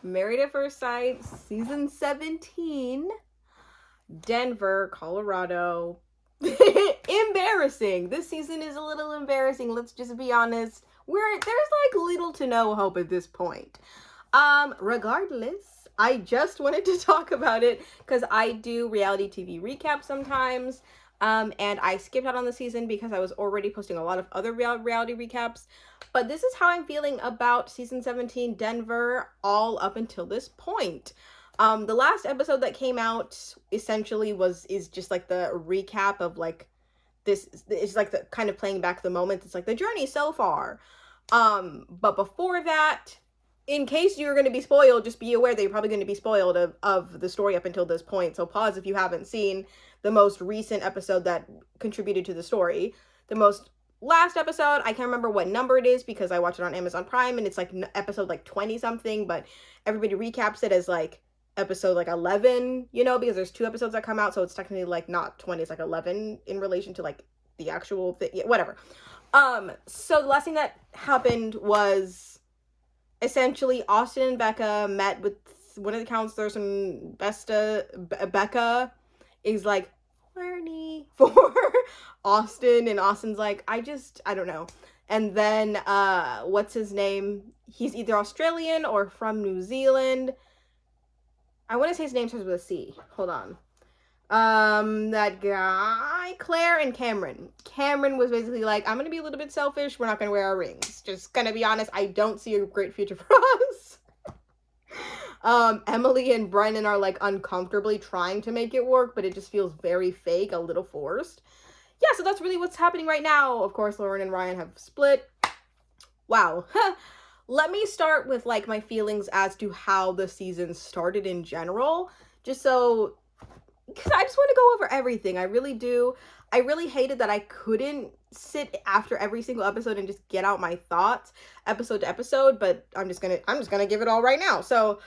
Married at First Sight, season 17, Denver, Colorado. Embarrassing. This season is a little embarrassing. Let's just be honest. There's like little to no hope at this point. Regardless, I just wanted to talk about it because I do reality TV recaps sometimes. And I skipped out on the season because I was already posting a lot of other reality recaps. But this is how I'm feeling about season 17 Denver all up until this point. The last episode that came out essentially is just like the recap of like this. It's like the kind of playing back the moment. It's like the journey so far. But before that, in case you're going to be spoiled, just be aware that you're probably going to be spoiled of the story up until this point. So pause if you haven't seen the most recent episode that contributed to the story. The most last episode, I can't remember what number it is because I watched it on Amazon Prime and it's like episode like 20 something, but everybody recaps it as like episode like 11, you know, because there's 2 episodes that come out, so it's technically like not 20, it's like 11 in relation to like the actual thing, yeah, whatever. So the last thing that happened was essentially Austin and Becca met with one of the counselors, and Becca is like horny for Austin, and Austin's like, I don't know. And then what's his name? He's either Australian or from New Zealand. I want to say his name starts with a C. Hold on. That guy, Clare and Cameron. Cameron was basically like, I'm gonna be a little bit selfish. We're not gonna wear our rings. Just gonna be honest, I don't see a great future for us. Emily and Brennan are like uncomfortably trying to make it work, but it just feels very fake, a little forced. Yeah, so that's really what's happening right now. Of course, Lauren and Ryan have split. Wow. Let me start with like my feelings as to how the season started in general, just so, because I just want to go over everything. I really do. I really hated that I couldn't sit after every single episode and just get out my thoughts episode to episode, but I'm just gonna give it all right now. So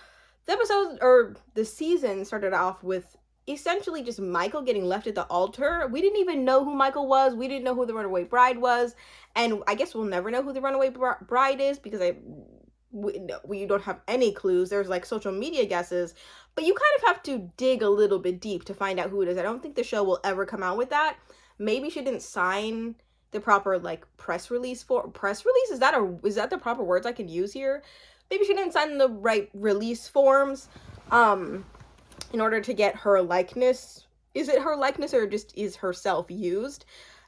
the season started off with essentially just Michael getting left at the altar. We didn't even know who Michael was. We didn't know who the runaway bride was. And I guess we'll never know who the runaway bride is because we don't have any clues. There's like social media guesses, but you kind of have to dig a little bit deep to find out who it is. I don't think the show will ever come out with that. Maybe she didn't sign the proper like press release. Is that the proper words I can use here? Maybe she didn't sign the right release forms in order to get her likeness. Is it her likeness or just is herself used?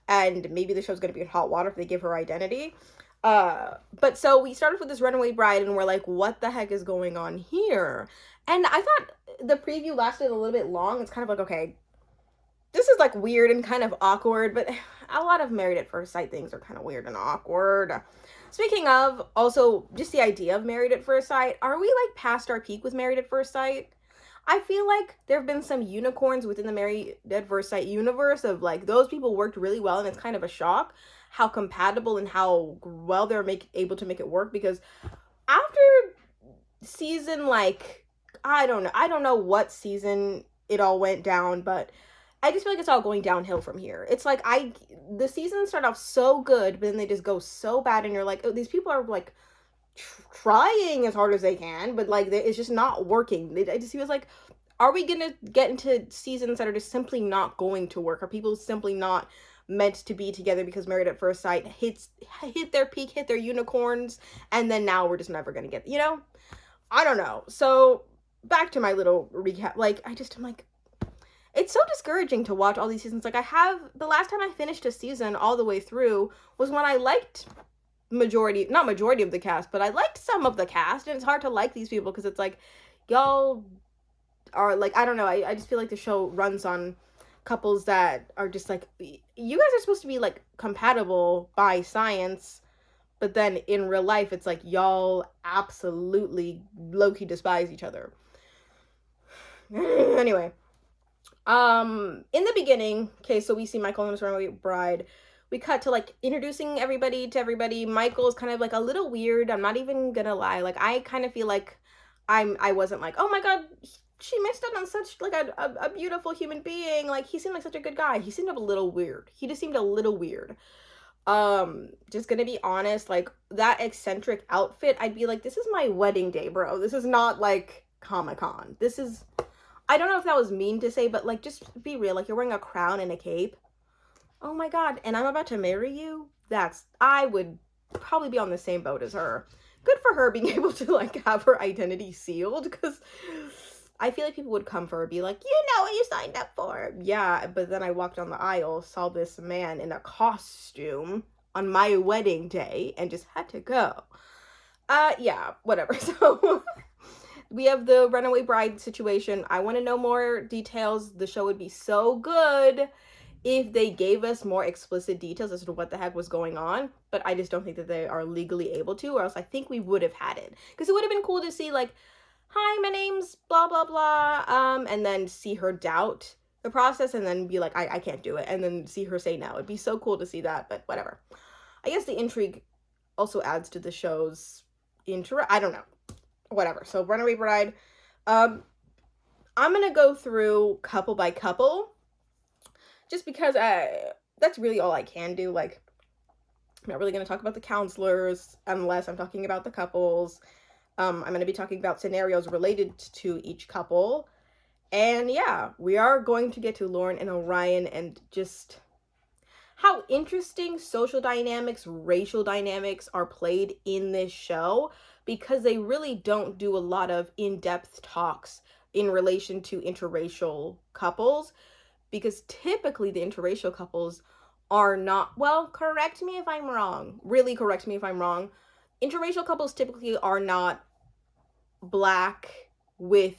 And maybe the show's going to be in hot water if they give her identity. But so we started with this runaway bride and we're like, what the heck is going on here? And I thought the preview lasted a little bit long. It's kind of like, okay, this is like weird and kind of awkward, but a lot of Married at First Sight things are kind of weird and awkward. Speaking of, also, just the idea of Married at First Sight, are we like past our peak with Married at First Sight? I feel like there have been some unicorns within the Married at First Sight universe of like, those people worked really well, and it's kind of a shock how compatible and how well they're able to make it work, because after season, like, I don't know what season it all went down, but I just feel like it's all going downhill from here. It's like the seasons start off so good, but then they just go so bad, and you're like, oh, these people are like trying as hard as they can, but like it's just not working. It just feels like, are we gonna get into seasons that are just simply not going to work? Are people simply not meant to be together because Married at First Sight hit their peak, hit their unicorns, and then now we're just never gonna get, you know? I don't know. So back to my little recap. Like, I'm like, it's so discouraging to watch all these seasons. Like, the last time I finished a season all the way through was when I liked not majority of the cast, but I liked some of the cast, and it's hard to like these people because it's like, y'all are like, I don't know, I just feel like the show runs on couples that are just like, you guys are supposed to be like compatible by science, but then in real life it's like y'all absolutely low-key despise each other. Anyway, in the beginning, okay, so we see Michael and his runaway bride. We cut to like introducing everybody to everybody. Michael is kind of like a little weird. I'm not even gonna lie. Like, I kind of feel like I wasn't like, oh my god, she missed out on such like a beautiful human being. Like, he seemed like such a good guy. He seemed a little weird. He just seemed a little weird. Just gonna be honest, like, that eccentric outfit, I'd be like, this is my wedding day, bro. This is not, like, Comic-Con. This is, I don't know if that was mean to say, but, like, just be real. Like, you're wearing a crown and a cape. Oh my god, and I'm about to marry you? I would probably be on the same boat as her. Good for her being able to, like, have her identity sealed, because I feel like people would come for her, be like, you know what you signed up for. Yeah, but then I walked down the aisle, saw this man in a costume on my wedding day, and just had to go. Yeah, whatever. So we have the runaway bride situation. I want to know more details. The show would be so good if they gave us more explicit details as to what the heck was going on, but I just don't think that they are legally able to, or else I think we would have had it. Because it would have been cool to see, like, hi, my name's blah, blah, blah, and then see her doubt the process, and then be like, I can't do it, and then see her say no. It'd be so cool to see that, but whatever. I guess the intrigue also adds to the show's I don't know. Whatever. So, Runaway Bride. I'm gonna go through couple by couple, just because that's really all I can do. Like, I'm not really going to talk about the counselors unless I'm talking about the couples. I'm going to be talking about scenarios related to each couple. And yeah, we are going to get to Lauren and Orion, and just how interesting social dynamics, racial dynamics are played in this show, because they really don't do a lot of in-depth talks in relation to interracial couples. Because typically the interracial couples are not, well, correct me if I'm wrong. Really correct me if I'm wrong. Interracial couples typically are not black with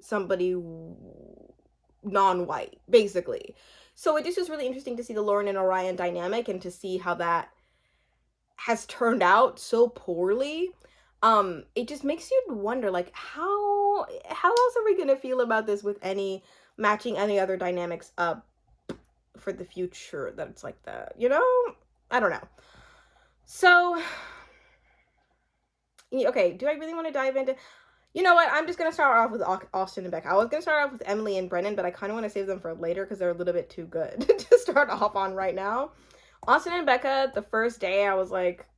somebody non-white, basically. So it just was really interesting to see the Lauren and Orion dynamic, and to see how that has turned out so poorly. It just makes you wonder, like, how else are we gonna feel about this with matching any other dynamics up for the future, that it's like that, you know? I don't know. So, okay, do I really want to dive into, you know what, I'm just gonna start off with Austin and Becca. I was gonna start off with Emily and Brennan, but I kind of want to save them for later because they're a little bit too good to start off on right now. Austin and Becca, the first day I was like,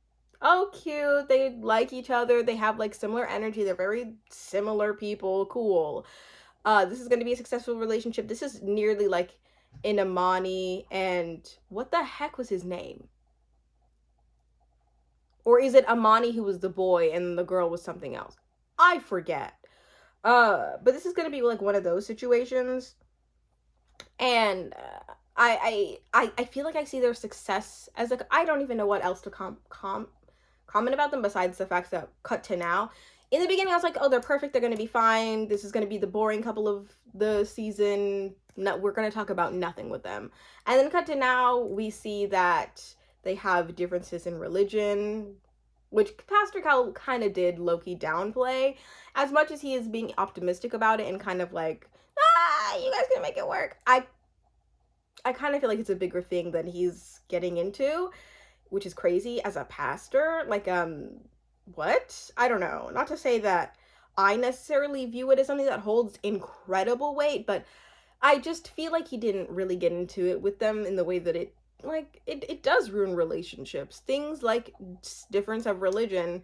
oh, cute, they like each other, they have, like, similar energy, they're very similar people, cool. This is going to be a successful relationship. This is nearly like an Amani and what the heck was his name? Or is it Amani who was the boy and the girl was something else? I forget. But this is going to be like one of those situations. And I feel like I see their success as, like, I don't even know what else to comment about them besides the fact that cut to now. In the beginning, I was like, oh, they're perfect. They're going to be fine. This is going to be the boring couple of the season. No, we're going to talk about nothing with them. And then cut to now, we see that they have differences in religion, which Pastor Cal kind of did low-key downplay, as much as he is being optimistic about it and kind of like, you guys can make it work. I kind of feel like it's a bigger thing than he's getting into, which is crazy as a pastor. Like, what? I don't know. Not to say that I necessarily view it as something that holds incredible weight, but I just feel like he didn't really get into it with them in the way that it does ruin relationships. Things like difference of religion,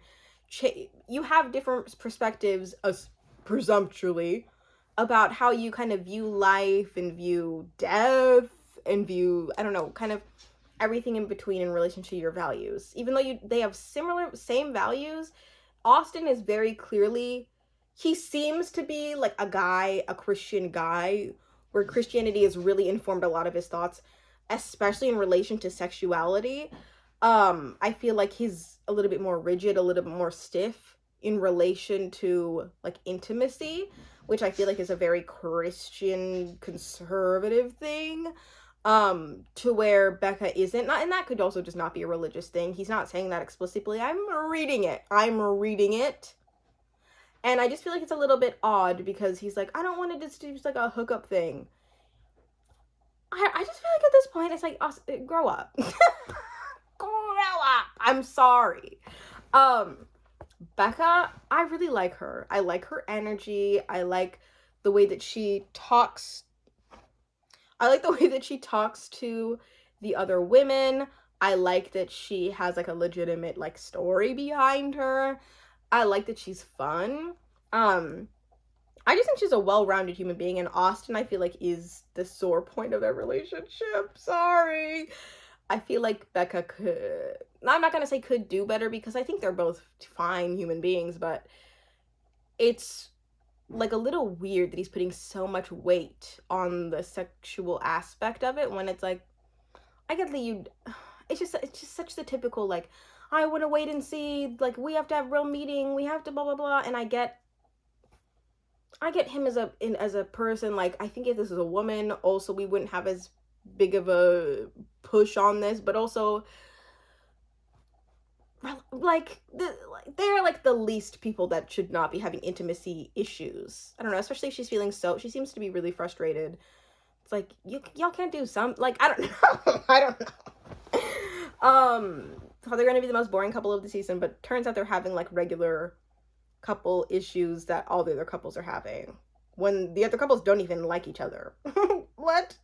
you have different perspectives, presumptually, about how you kind of view life and view death and view, I don't know, kind of everything in between in relation to your values. Even though they have same values, Austin is very clearly, he seems to be like a Christian guy, where Christianity has really informed a lot of his thoughts, especially in relation to sexuality. I feel like he's a little bit more rigid, a little bit more stiff in relation to, like, intimacy, which I feel like is a very Christian conservative thing. To where Becca isn't. Not, and that could also just not be a religious thing. He's not saying that explicitly. I'm reading it. And I just feel like it's a little bit odd, because he's like, I don't want it to just like a hookup thing. I just feel like at this point, it's like, grow up. Grow up. I'm sorry. Becca, I really like her. I like her energy. I like the way that she talks. I like the way that she talks to the other women. I like that she has like a legitimate like story behind her. I like that she's fun. I just think she's a well-rounded human being, and Austin, I feel like, is the sore point of their relationship. Sorry. I feel like Becca could, I'm not gonna say could do better, because I think they're both fine human beings, but it's like a little weird that he's putting so much weight on the sexual aspect of it, when it's like, I get that you, it's just such the typical like, I want to wait and see, like, we have to have real meeting, we have to blah blah blah. And I get him as a person. Like, I think if this was a woman, also, we wouldn't have as big of a push on this, but also, like, they're like the least people that should not be having intimacy issues. I don't know, especially if she's feeling she seems to be really frustrated. It's like, y'all can't do some, like, I don't know. I don't know. So they're gonna be the most boring couple of the season, but turns out they're having like regular couple issues that all the other couples are having, when the other couples don't even like each other. What?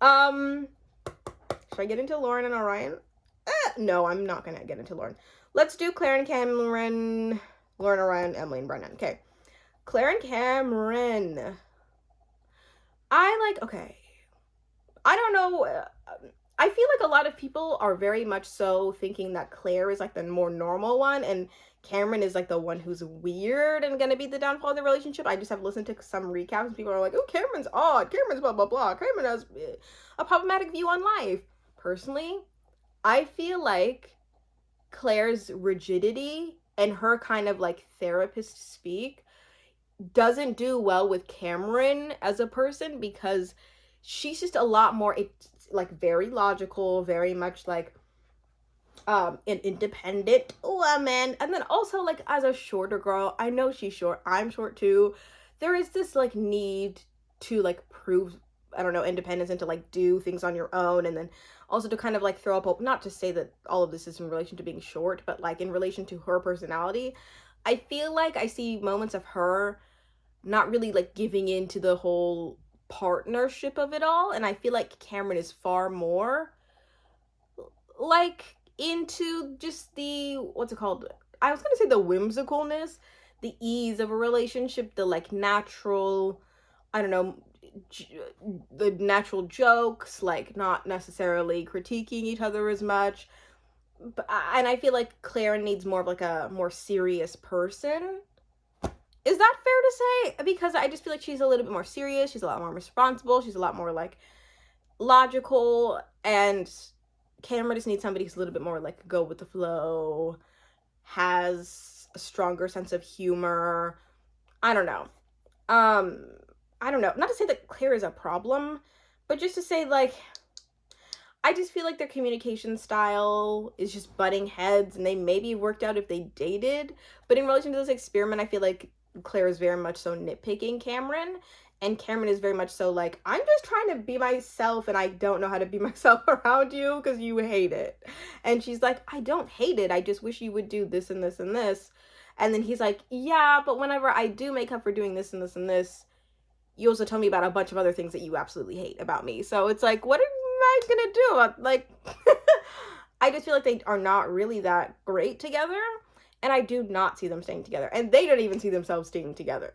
Should I get into Lauren and Orion? No, I'm not gonna get into Lauren. Let's do Clare and Cameron, Lauren, Orion, Emily, and Brennan. Okay. Clare and Cameron. Okay. I don't know. I feel like a lot of people are very much so thinking that Clare is like the more normal one, and Cameron is like the one who's weird and gonna be the downfall of the relationship. I just have listened to some recaps, and people are like, oh, Cameron's odd, Cameron's blah blah blah, Cameron has a problematic view on life. Personally, I feel like Claire's rigidity and her kind of like therapist speak doesn't do well with Cameron as a person, because she's just a lot more, it's like very logical, very much like an independent woman. And then also, like, as a shorter girl, I know she's short, I'm short too, there is this like need to like prove, I don't know, independence, and to like do things on your own, and then also to kind of like throw up hope. Not to say that all of this is in relation to being short, but like in relation to her personality, I feel like I see moments of her not really like giving in to the whole partnership of it all. And I feel like Cameron is far more like into just the, what's it called, I was gonna say the whimsicalness, the ease of a relationship, the like natural, I don't know, the natural jokes, like not necessarily critiquing each other as much. But, and I feel like Claire needs more of like a more serious person. Is that fair to say? Because I just feel like she's a little bit more serious. She's a lot more responsible. She's a lot more like logical. And Cameron just needs somebody who's a little bit more like go with the flow, has a stronger sense of humor. I don't know. I don't know. Not to say that Claire is a problem, but just to say, like, I just feel like their communication style is just butting heads, and they maybe worked out if they dated. But in relation to this experiment, I feel like Claire is very much so nitpicking Cameron, and Cameron is very much so like, I'm just trying to be myself, and I don't know how to be myself around you because you hate it. And she's like, I don't hate it, I just wish you would do this and this and this. And then he's like, yeah, but whenever I do make up for doing this and this and this, you also tell me about a bunch of other things that you absolutely hate about me. So it's like, what am I gonna do? Like, I just feel like they are not really that great together, and I do not see them staying together, and they don't even see themselves staying together.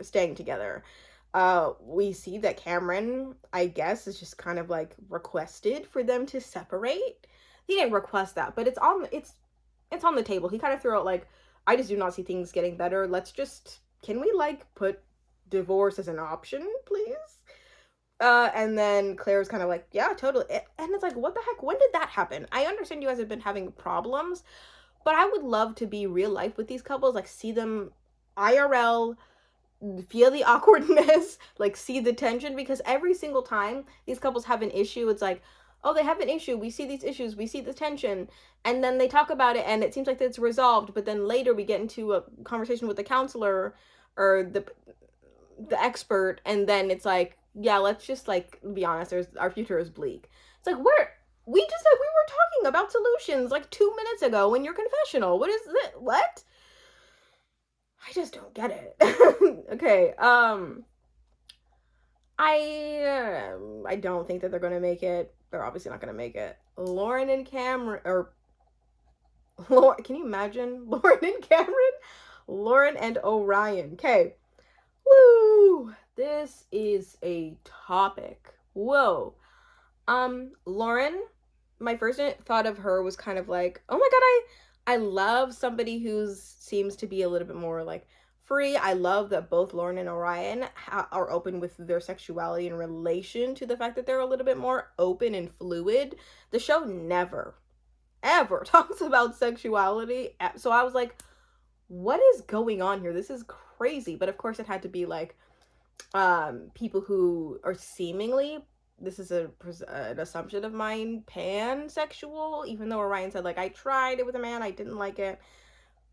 We see that Cameron, I guess, is just kind of like requested for them to separate. He didn't request that, but it's on the table. He kind of threw out like, I just do not see things getting better. Can we like put divorce as an option, please? And then Claire's kind of like, yeah, totally. And it's like, what the heck? When did that happen? I understand you guys have been having problems, but I would love to be real life with these couples, like see them IRL, feel the awkwardness, like see the tension, because every single time these couples have an issue, it's like, oh, they have an issue, we see these issues, we see the tension, and then they talk about it and it seems like it's resolved, but then later we get into a conversation with the counselor or the expert, and then it's like, yeah, let's just like be honest, our future is bleak. It's like, we just said we were talking about solutions like 2 minutes ago in your confessional. What is it? What? I just don't get it. Okay, I don't think that they're gonna make it. They're obviously not gonna make it. Lauren and Cameron, or Lauren, can you imagine? Lauren and Cameron? Lauren and Orion. Okay. Woo! This is a topic. Whoa. Lauren, my first thought of her was kind of like, oh my god, I love somebody who seems to be a little bit more like free. I love that both Lauren and Orion are open with their sexuality in relation to the fact that they're a little bit more open and fluid. The show never, ever talks about sexuality. So I was like, what is going on here? This is crazy. But of course it had to be like people who are seemingly, this is an assumption of mine, pansexual, even though Orion said like I tried it with a man, I didn't like it.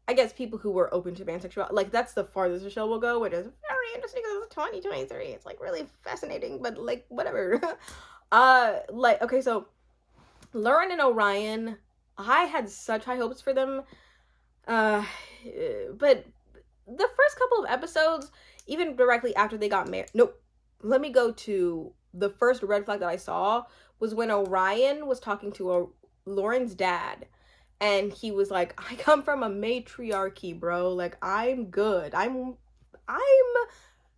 I guess people who were open to pansexual, like that's the farthest the show will go, which is very interesting because it's 2023. It's like really fascinating, but like whatever. Like okay, so Lauren and Orion, I had such high hopes for them. But the first couple of episodes, even directly after they got married, nope. Let me go to the first red flag that I saw was when Orion was talking to Lauren's dad, and he was like, I come from a matriarchy, bro. Like, I'm good. I'm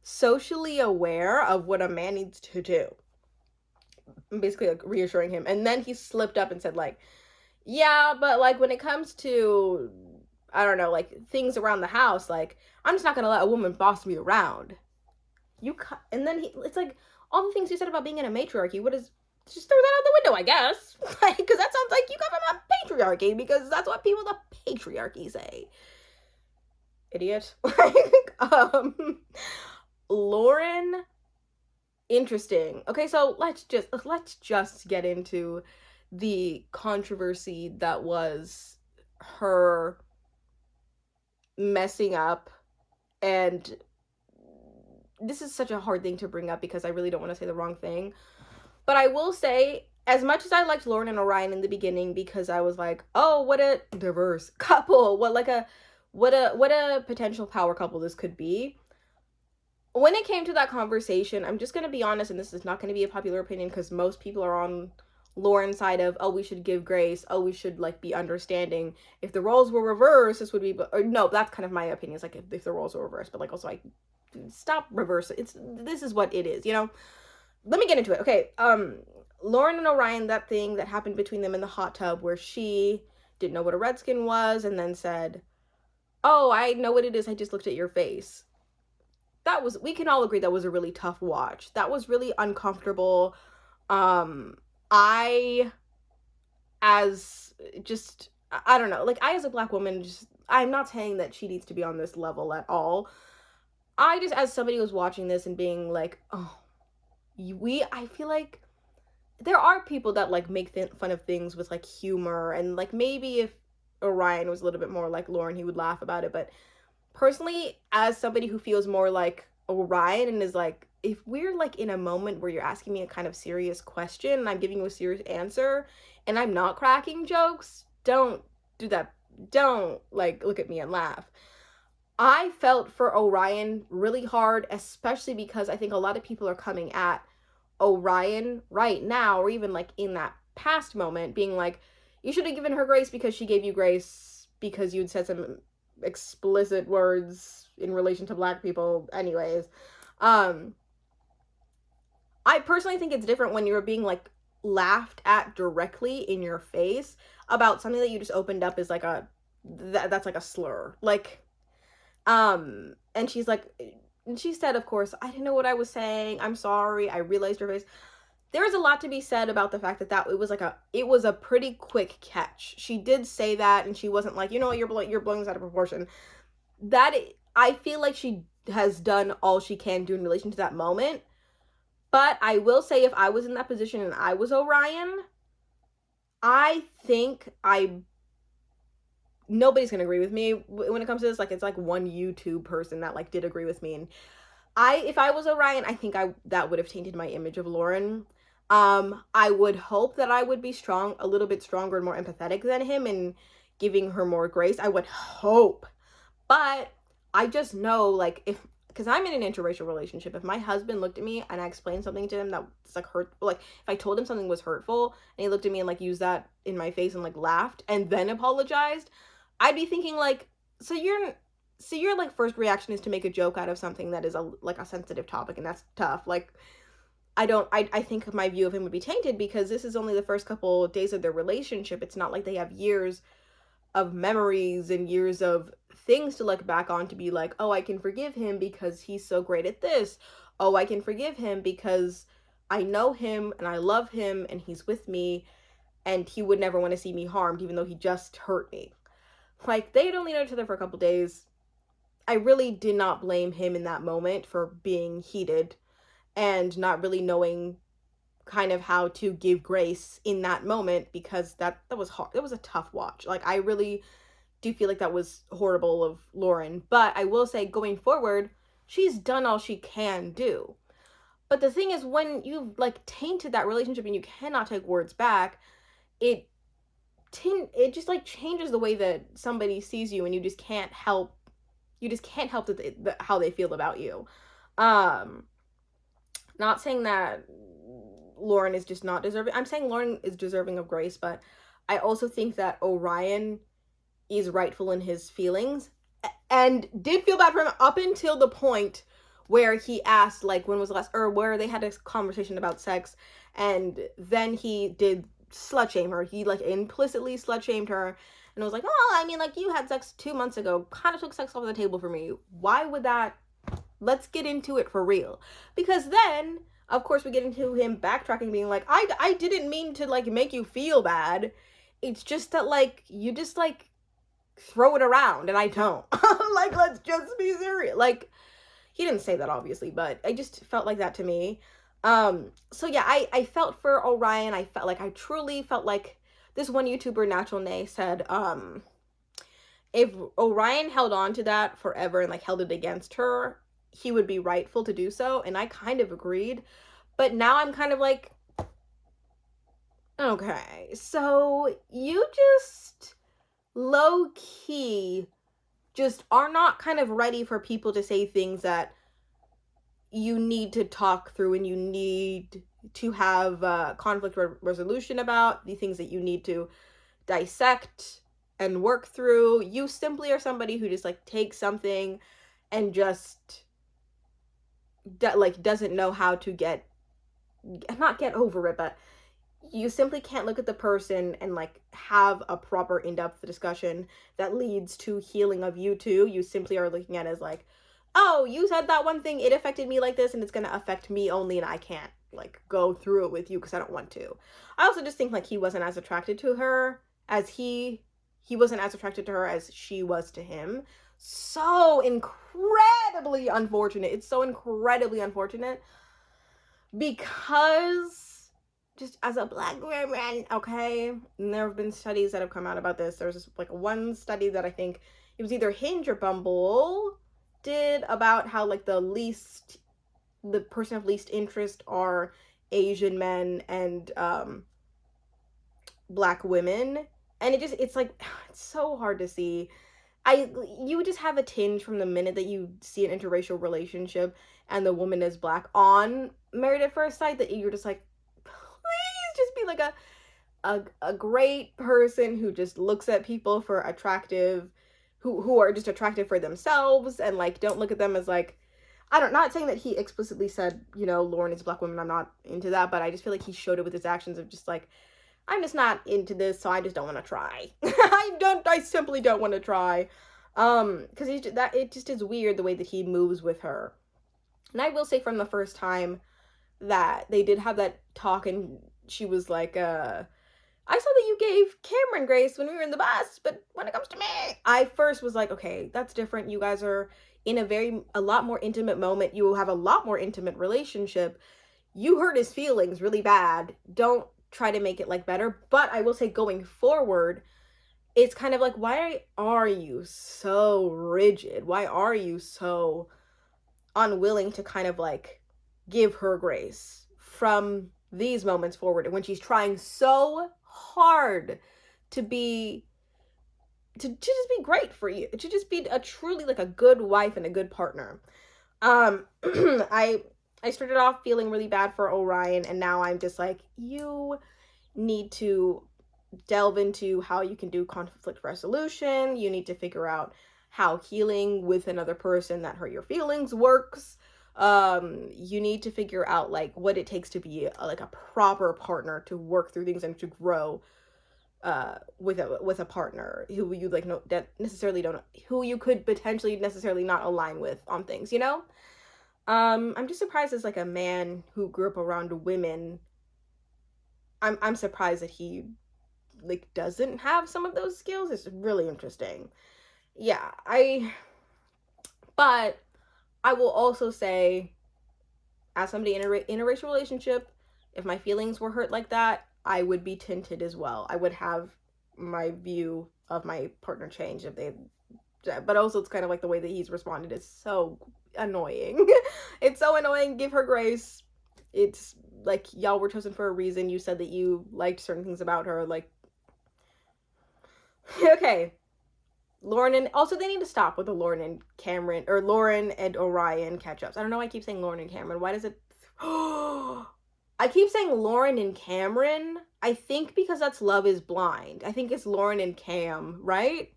socially aware of what a man needs to do. Basically, like, reassuring him. And then he slipped up and said, like, yeah, but, like, when it comes to, I don't know, like, things around the house, like, I'm just not gonna let a woman boss me around. And then it's like, all the things you said about being in a matriarchy, what is, just throw that out the window, I guess. Like, because that sounds like you come from a patriarchy, because that's what people in the patriarchy say. Idiot. Lauren, interesting. Okay, so let's just get into the controversy that was her messing up. And this is such a hard thing to bring up because I really don't want to say the wrong thing. But I will say, as much as I liked Lauren and Orion in the beginning, because I was like, oh, what a diverse couple, what a potential power couple this could be. When it came to that conversation, I'm just gonna be honest, and this is not gonna be a popular opinion because most people are on Lauren's side of, oh, we should give grace, oh, we should like be understanding. If the roles were reversed, this would be, or no, that's kind of my opinion. It's like if the roles were reversed, but like also like stop reversing. This is what it is, you know. Let me get into it. Okay, Lauren and Orion, that thing that happened between them in the hot tub where she didn't know what a redskin was and then said, oh, I know what it is, I just looked at your face. That was, we can all agree that was a really tough watch. That was really uncomfortable. I don't know, like, I as a Black woman, I'm not saying that she needs to be on this level at all. I just, as somebody who was watching this and being like, oh, I feel like there are people that like make fun of things with like humor, and like maybe if Orion was a little bit more like Lauren, he would laugh about it. But personally, as somebody who feels more like Orion and is like, if we're like in a moment where you're asking me a kind of serious question and I'm giving you a serious answer and I'm not cracking jokes, don't do that. Don't like look at me and laugh. I felt for Orion really hard, especially because I think a lot of people are coming at Orion right now, or even like in that past moment, being like, you should have given her grace because she gave you grace because you'd said some explicit words in relation to Black people. Anyways, I personally think it's different when you're being like laughed at directly in your face about something that you just opened up as like that's like a slur. Like, and she's like, she said, of course, I didn't know what I was saying. I'm sorry. I realized your face. There is a lot to be said about the fact that it was a pretty quick catch. She did say that, and she wasn't like, you know what, you're blowing this out of proportion. I feel like she has done all she can do in relation to that moment. But I will say, if I was in that position and I was Orion, I think nobody's gonna agree with me when it comes to this. Like, it's like one YouTube person that like did agree with me, and if I was Orion, I think that would have tainted my image of Lauren. I would hope that I would be a little bit stronger and more empathetic than him and giving her more grace. I would hope, but I just know, like, if because I'm in an interracial relationship. If my husband looked at me and I explained something to him that's like hurt, like if I told him something was hurtful and he looked at me and like used that in my face and like laughed and then apologized, I'd be thinking like, so your like first reaction is to make a joke out of something that is a sensitive topic, and that's tough. Like I think my view of him would be tainted because this is only the first couple of days of their relationship. It's not like they have years of memories and years of things to look back on to be like, oh, I can forgive him because he's so great at this. Oh, I can forgive him because I know him and I love him and he's with me and he would never want to see me harmed even though he just hurt me. Like, they had only known each other for a couple days. I really did not blame him in that moment for being heated and not really knowing kind of how to give grace in that moment, because that was hard. It was a tough watch. Like, I really do feel like that was horrible of Lauren. But I will say, going forward, she's done all she can do. But the thing is, when you've like tainted that relationship and you cannot take words back, it just like changes the way that somebody sees you, and you just can't help that how they feel about you. Not saying that Lauren is just not deserving. I'm saying Lauren is deserving of grace, but I also think that Orion is rightful in his feelings and did feel bad for him up until the point where he asked, like, when was the last, or where they had a conversation about sex, and then he did slut shame her. He like implicitly slut shamed her and was like, oh, I mean, like, you had sex 2 months ago, kind of took sex off the table for me. Why would that? Let's get into it for real. Because then, of course, we get into him backtracking, being like, I didn't mean to, like, make you feel bad. It's just that, like, you just, like, throw it around, and I don't. Like, let's just be serious. Like, he didn't say that, obviously, but I just felt like that to me. So, yeah, I felt for Orion. I truly felt like this one YouTuber, Natural Nay, said, if Orion held on to that forever and, like, held it against her, he would be rightful to do so, and I kind of agreed. But now I'm kind of like, okay, so you just low-key just are not kind of ready for people to say things that you need to talk through and you need to have conflict resolution about, the things that you need to dissect and work through. You simply are somebody who just like takes something and just doesn't know how to not get over it, but you simply can't look at the person and like have a proper in-depth discussion that leads to healing of you too. You simply are looking at it as like, oh, you said that one thing, it affected me like this, and it's gonna affect me only, and I can't like go through it with you because I don't want to. I also just think like he wasn't as attracted to her as he wasn't as attracted to her as she was to him. So incredibly unfortunate. It's so incredibly unfortunate because just as a Black woman, okay, and there have been studies that have come out about this. There's this, like, one study that I think it was either Hinge or Bumble did about how like the person of least interest are Asian men and Black women, and it's like, it's so hard to see. You just have a tinge from the minute that you see an interracial relationship and the woman is Black on Married at First Sight, that you're just like, please just be like a great person who just looks at people for attractive, who are just attractive for themselves, and like don't look at them as like, not saying that he explicitly said, you know, Lauren is a Black woman, I'm not into that, but I just feel like he showed it with his actions of just like, I'm just not into this, so I just don't want to try. I simply don't want to try. Because it just is weird the way that he moves with her. And I will say, from the first time that they did have that talk and she was like, I saw that you gave Cameron grace when we were in the bus, but when it comes to me, I first was like, okay, that's different. You guys are in a lot more intimate moment. You will have a lot more intimate relationship. You hurt his feelings really bad. Don't try to make it like better. But I will say, going forward, it's kind of like, why are you so rigid? Why are you so unwilling to kind of like give her grace from these moments forward, when she's trying so hard to just be great for you, to just be a truly like a good wife and a good partner? I started off feeling really bad for Orion, and now I'm just like, you need to delve into how you can do conflict resolution. You need to figure out how healing with another person that hurt your feelings works. You need to figure out like what it takes to be like a proper partner to work through things and to grow with a partner who you like no that necessarily don't who you could potentially necessarily not align with on things, you know? I'm just surprised as like a man who grew up around women. I'm surprised that he like doesn't have some of those skills. It's really interesting. Yeah, but I will also say, as somebody in a interracial relationship, if my feelings were hurt like that, I would be tinted as well. I would have my view of my partner change if they, but also it's kind of like the way that he's responded is so annoying. It's so annoying. Give her grace. It's like y'all were chosen for a reason. You said that you liked certain things about her. Like, okay. Lauren and also they need to stop with the Lauren and Cameron or Lauren and Orion catch ups. I don't know why I keep saying Lauren and Cameron. Why does it I keep saying Lauren and Cameron. I think because that's Love is Blind. I think it's Lauren and Cam, right?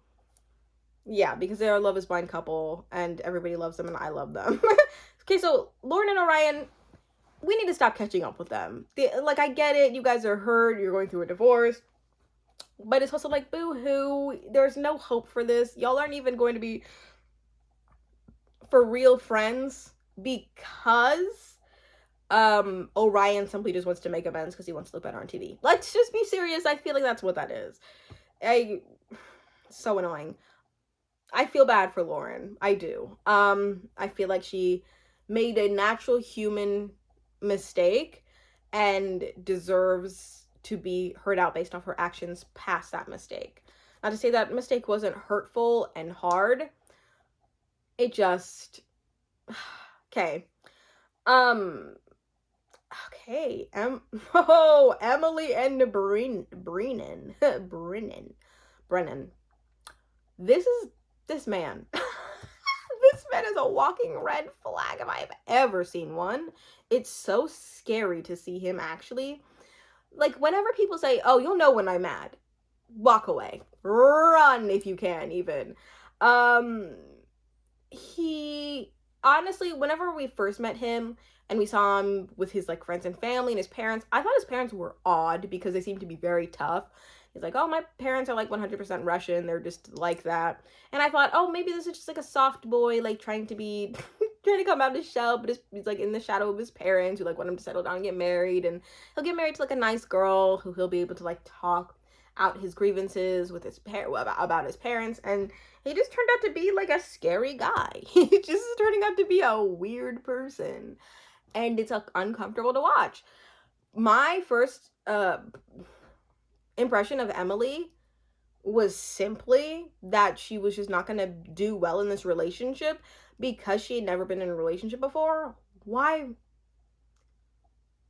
Yeah, because they're a Love is Blind couple and everybody loves them and I love them. Okay, so Lauren and Orion, we need to stop catching up with them. Like, I get it. You guys are hurt. You're going through a divorce. But it's also like, boo-hoo. There's no hope for this. Y'all aren't even going to be for real friends because Orion simply just wants to make amends because he wants to look better on TV. Let's just be serious. I feel like that's what that is. So annoying. I feel bad for Lauren. I do. I feel like she made a natural human mistake and deserves to be heard out based off her actions past that mistake. Not to say that mistake wasn't hurtful and hard. It just okay. Okay. Emily and Brennan. Brennan. This man. This man is a walking red flag if I have ever seen one. It's so scary to see him actually. Like, whenever people say, oh, you'll know when I'm mad, walk away. Run if you can, even. He, honestly, whenever we first met him and we saw him with his, like, friends and family and his parents, I thought his parents were odd because they seemed to be very tough. He's like, oh, my parents are, like, 100% Russian. They're just like that. And I thought, oh, maybe this is just, like, a soft boy, like, trying to come out of his shell, but he's like in the shadow of his parents who like want him to settle down and get married, and he'll get married to like a nice girl who he'll be able to like talk out his grievances with his about his parents, and he just turned out to be like a scary guy. He just is turning out to be a weird person, and it's uncomfortable to watch. My first impression of Emily was simply that she was just not gonna do well in this relationship because she had never been in a relationship before. Why?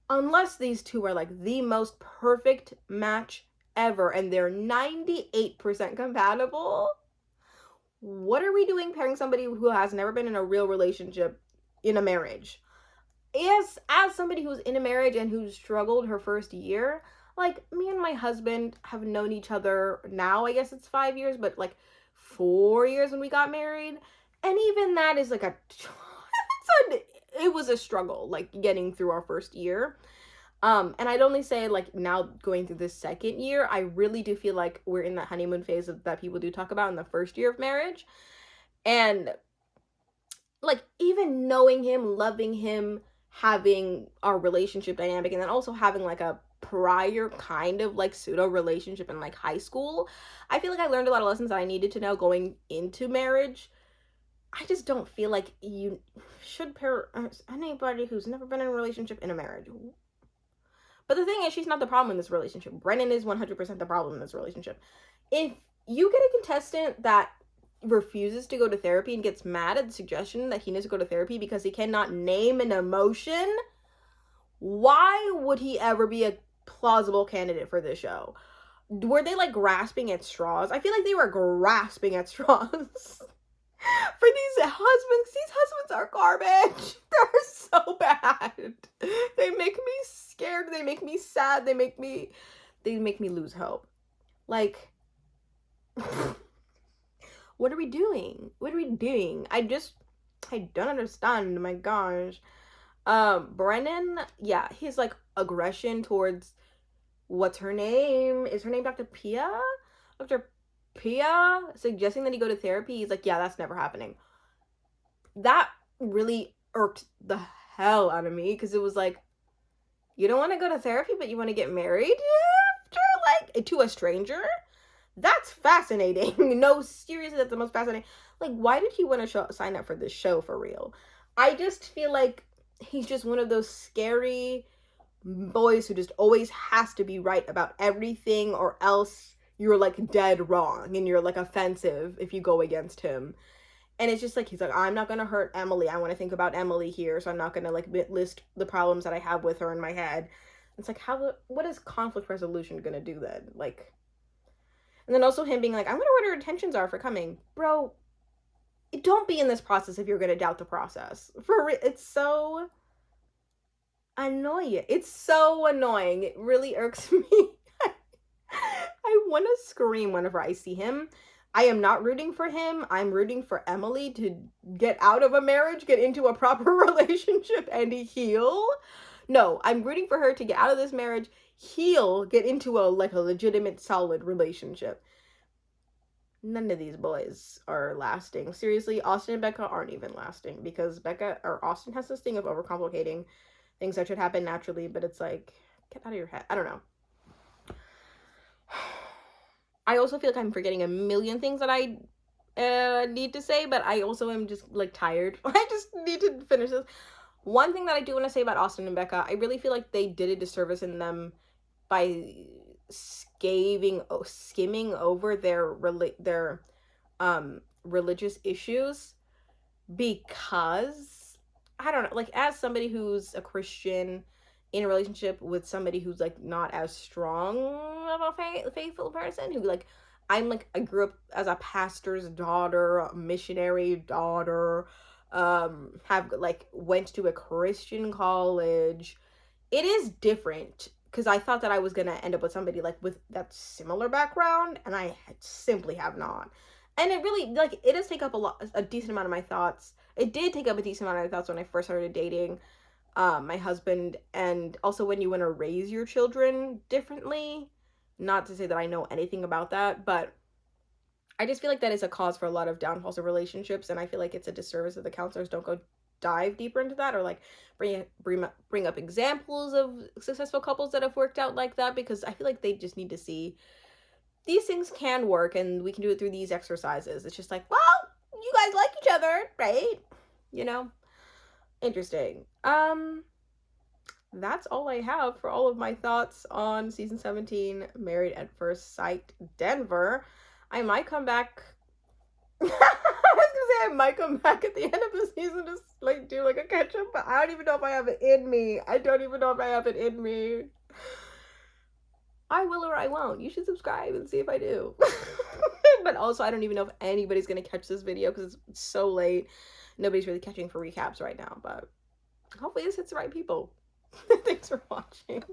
Unless these two are like the most perfect match ever and they're 98% compatible, what are we doing pairing somebody who has never been in a real relationship in a marriage? Yes, as somebody who's in a marriage and who struggled her first year, like, me and my husband have known each other now, I guess it's 5 years, but like 4 years when we got married. And even that is like it was a struggle, like getting through our first year. And I'd only say like now going through this second year, I really do feel like we're in that honeymoon phase that people do talk about in the first year of marriage. And like even knowing him, loving him, having our relationship dynamic, and then also having like a prior kind of like pseudo relationship in like high school, I feel like I learned a lot of lessons that I needed to know going into marriage. I just don't feel like you should pair anybody who's never been in a relationship in a marriage. But the thing is, she's not the problem in this relationship. Brennan is 100% the problem in this relationship. If you get a contestant that refuses to go to therapy and gets mad at the suggestion that he needs to go to therapy because he cannot name an emotion, why would he ever be a plausible candidate for this show? Were they like grasping at straws? I feel like they were grasping at straws. for these husbands are garbage. They're so bad. They make me scared, they make me sad, they make me lose hope. Like, what are we doing? I don't understand. My gosh. Brennan, yeah, his like aggression towards, what's her name? Is her name Dr. Pia? Dr. Pia suggesting that he go to therapy. He's like, yeah, that's never happening. That really irked the hell out of me, because it was like, you don't want to go to therapy, but you want to get married after, like, to a stranger? That's fascinating. No, seriously, that's the most fascinating. Like, why did he want to sign up for this show for real? I just feel like he's just one of those scary boys who just always has to be right about everything, or else you're like dead wrong and you're like offensive if you go against him. And it's just like, he's like, I'm not gonna hurt Emily, I want to think about Emily here, so I'm not gonna like list the problems that I have with her in my head. It's like, what is conflict resolution gonna do then? Like, and then also him being like, I wonder what her intentions are for coming. Bro, don't be in this process if you're gonna doubt the process. It's so annoying. It's so annoying. It really irks me. I want to scream whenever I see him. I am not rooting for him. I'm rooting for Emily to get out of a marriage, get into a proper relationship, and heal. No, I'm rooting for her to get out of this marriage, heal, get into a legitimate, solid relationship. None of these boys are lasting. Seriously, Austin and Becca aren't even lasting, because Austin has this thing of overcomplicating things that should happen naturally, but it's like, get out of your head. I don't know. I also feel like I'm forgetting a million things that I need to say, but I also am just like tired. I just need to finish this. One thing that I do want to say about Austin and Becca, I really feel like they did a disservice in them by skimming over their religious issues, because I don't know, like, as somebody who's a Christian in a relationship with somebody who's like not as strong of a faithful person, who like, I grew up as a pastor's daughter, a missionary daughter, have like went to a Christian college. It is different, because I thought that I was gonna end up with somebody like with that similar background, and I simply have not. And it really, like, it does take up a decent amount of my thoughts. It did take up a decent amount of my thoughts when I first started dating my husband, and also when you want to raise your children differently. Not to say that I know anything about that, but I just feel like that is a cause for a lot of downfalls of relationships, and I feel like it's a disservice that the counselors don't go dive deeper into that, or like bring up examples of successful couples that have worked out like that, because I feel like they just need to see these things can work, and we can do it through these exercises. It's just like, well, you guys like each other, right? You know? Interesting. That's all I have for all of my thoughts on season 17, Married at First Sight Denver. I might come back. I was gonna say I might come back at the end of the season to like do like a catch up, but I don't even know if I have it in me. I will or I won't. You should subscribe and see if I do. But also, I don't even know if anybody's gonna catch this video, because it's so late. Nobody's really catching for recaps right now, but hopefully this hits the right people. Thanks for watching.